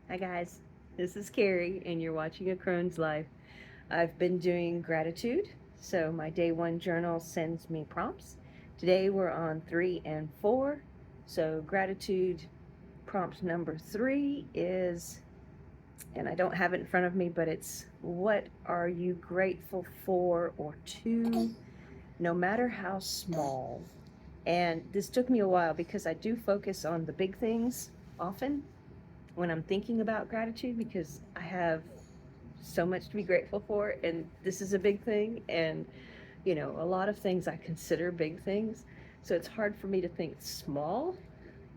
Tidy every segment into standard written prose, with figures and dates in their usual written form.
Hi guys, this is Carrie and you're watching A Crone's Life. I've been doing gratitude, so my day one journal sends me prompts. Today we're on 3 and 4. So gratitude prompt number 3 is, and I don't have it in front of me, but it's what are you grateful for or to, no matter how small. And this took me a while because I do focus on the big things often when I'm thinking about gratitude because I have so much to be grateful for, and this is a big thing. And a lot of things I consider big things, so it's hard for me to think small.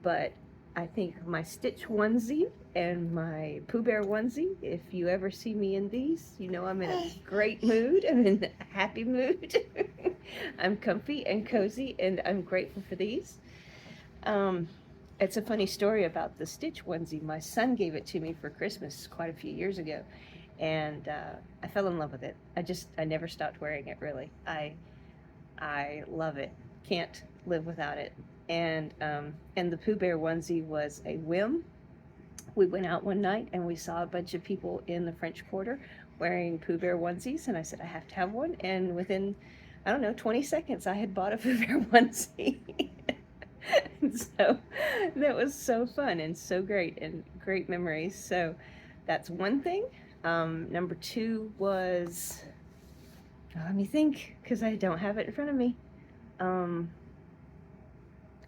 But I think my Stitch onesie and my Pooh Bear onesie, if you ever see me in these, I'm in a great mood. I'm in a happy mood. I'm comfy and cozy, and I'm grateful for these. um, it's a funny story about the Stitch onesie. My son gave it to me for Christmas quite a few years ago, and I fell in love with it. I never stopped wearing it. Really, I love it. Can't live without it. And the Pooh Bear onesie was a whim. We went out one night and we saw a bunch of people in the French Quarter wearing Pooh Bear onesies, and I said I have to have one. And within, I don't know, 20 seconds, I had bought a Pooh Bear onesie. So that was so fun and so great and great memories. So that's one thing. Number two was, let me think, because I don't have it in front of me. Um,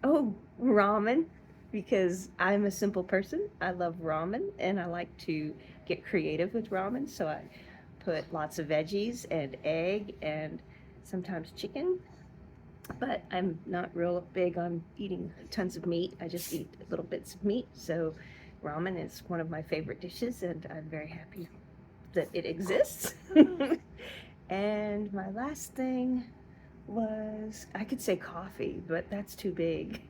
oh, ramen, because I'm a simple person. I love ramen and I like to get creative with ramen. So I put lots of veggies and egg and sometimes chicken, but I'm not real big on eating tons of meat. I just eat little bits of meat. So ramen is one of my favorite dishes, and I'm very happy that it exists. And my last thing was, I could say coffee, but that's too big.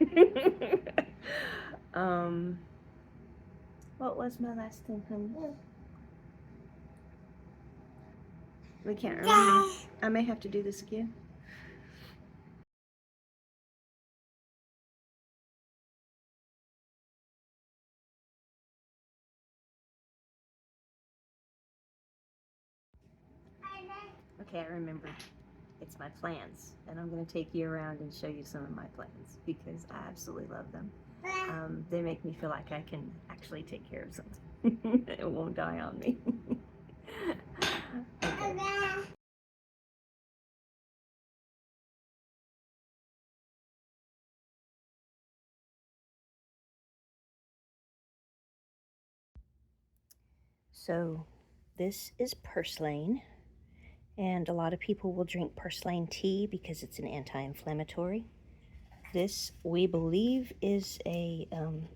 um, what was my last thing, honey? We can't remember. I may have to do this again. Okay, I remember. It's my plants, and I'm going to take you around and show you some of my plants because I absolutely love them. They make me feel like I can actually take care of something. It won't die on me. Okay. So this is purslane, and a lot of people will drink purslane tea because it's an anti-inflammatory. This, we believe, is a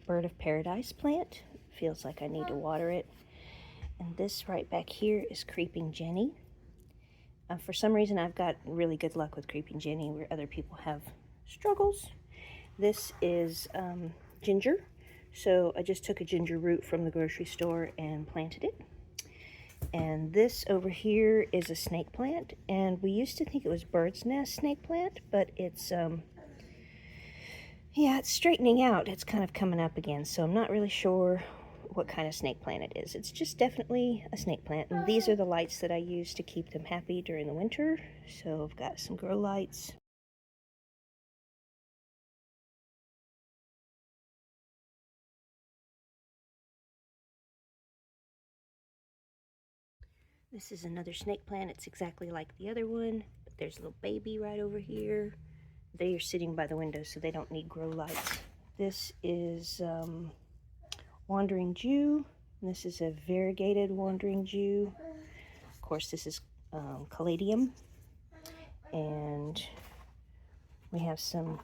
bird of paradise plant. Feels like I need to water it. And this right back here is creeping Jenny. For some reason, I've got really good luck with creeping Jenny where other people have struggles. This is ginger. So I just took a ginger root from the grocery store and planted it. And this over here is a snake plant, and we used to think it was bird's nest snake plant, but it's yeah, it's straightening out. It's kind of coming up again, so I'm not really sure what kind of snake plant it is. It's just definitely a snake plant, and these are the lights that I use to keep them happy during the winter. So I've got some grow lights. This is another snake plant. It's exactly like the other one, but there's a little baby right over here. They are sitting by the window, so they don't need grow lights. This is Wandering Jew. This is a variegated Wandering Jew. Of course, this is Caladium. And we have some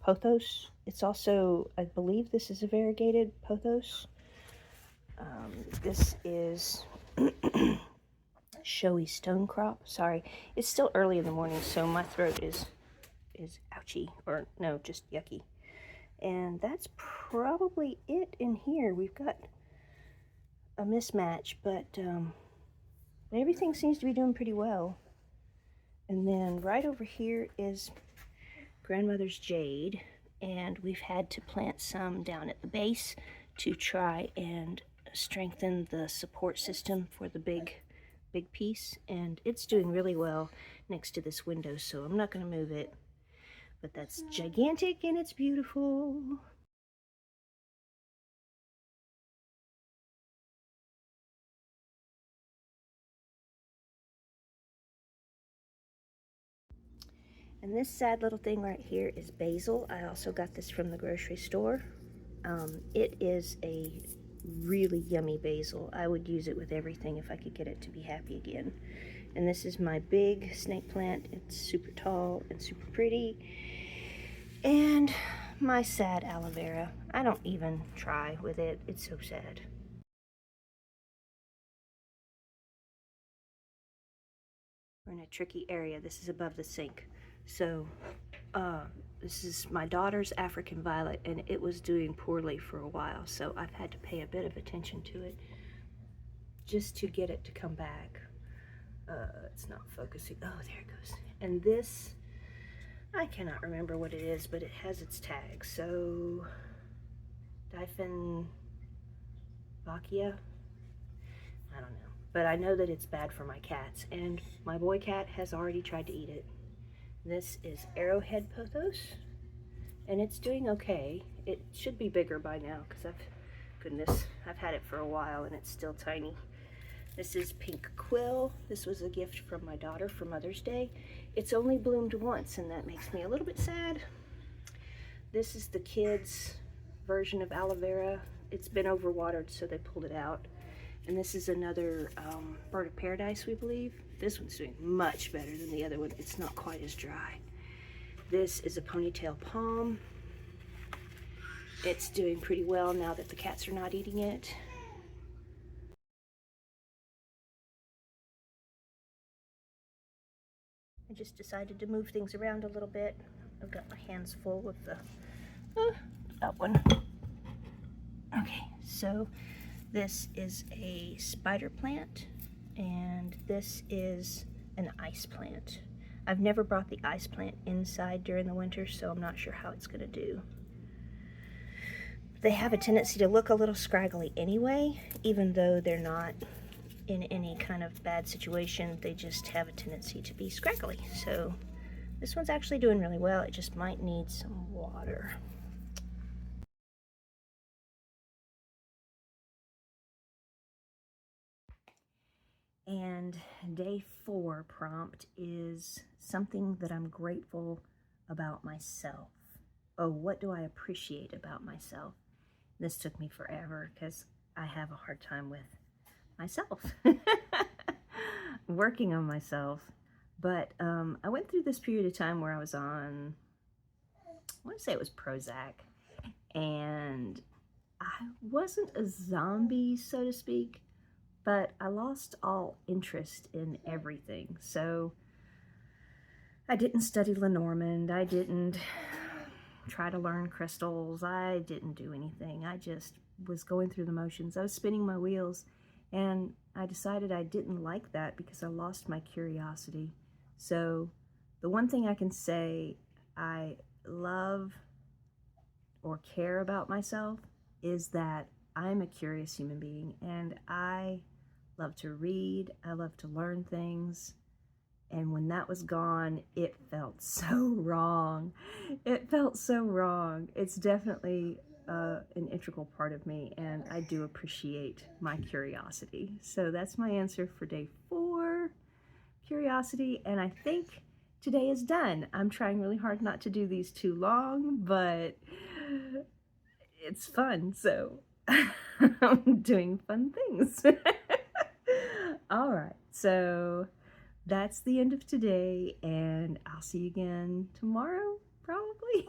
pothos. It's also, I believe this is a variegated pothos. This is showy stonecrop. Sorry, it's still early in the morning, so my throat is ouchy, or no, just yucky. And that's probably it in here. We've got a mismatch, but everything seems to be doing pretty well. And then right over here is grandmother's jade, and we've had to plant some down at the base to try and strengthen the support system for the big piece, and it's doing really well next to this window, so I'm not going to move it. But that's gigantic and it's beautiful. And this sad little thing right here is basil. I also got this from the grocery store. It is a really yummy basil. I would use it with everything if I could get it to be happy again. And this is my big snake plant. It's super tall and super pretty. And my sad aloe vera. I don't even try with it. It's so sad. We're in a tricky area. This is above the sink. So this is my daughter's African violet, and it was doing poorly for a while, so I've had to pay a bit of attention to it just to get it to come back. It's not focusing. Oh, there it goes. And this, I cannot remember what it is, but it has its tag. So Diphyllobacia, I don't know, but I know that it's bad for my cats, and my boy cat has already tried to eat it. This is Arrowhead Pothos, and it's doing okay. It should be bigger by now because I've had it for a while and it's still tiny. This is Pink Quill. This was a gift from my daughter for Mother's Day. It's only bloomed once, and that makes me a little bit sad. This is the kids' version of aloe vera. It's been overwatered, so they pulled it out. And this is another bird of paradise, we believe. This one's doing much better than the other one. It's not quite as dry. This is a ponytail palm. It's doing pretty well now that the cats are not eating it. I just decided to move things around a little bit. I've got my hands full with that one. Okay, so this is a spider plant, and this is an ice plant. I've never brought the ice plant inside during the winter, so I'm not sure how it's gonna do. They have a tendency to look a little scraggly anyway, even though they're not in any kind of bad situation. They just have a tendency to be scraggly. So this one's actually doing really well. It just might need some water. And day 4 prompt is something that I'm grateful about myself. Oh, what do I appreciate about myself? This took me forever because I have a hard time with myself, working on myself. But I went through this period of time where I was on, I want to say it was Prozac, and I wasn't a zombie, so to speak, but I lost all interest in everything. So I didn't study Lenormand. I didn't try to learn crystals. I didn't do anything. I just was going through the motions. I was spinning my wheels, and I decided I didn't like that because I lost my curiosity. So the one thing I can say I love or care about myself is that I'm a curious human being, and I love to read. I love to learn things. And when that was gone, it felt so wrong. It felt so wrong. It's definitely an integral part of me, and I do appreciate my curiosity. So that's my answer for day 4, curiosity. And I think today is done. I'm trying really hard not to do these too long, but it's fun. So I'm doing fun things. All right. So that's the end of today, and I'll see you again tomorrow, probably.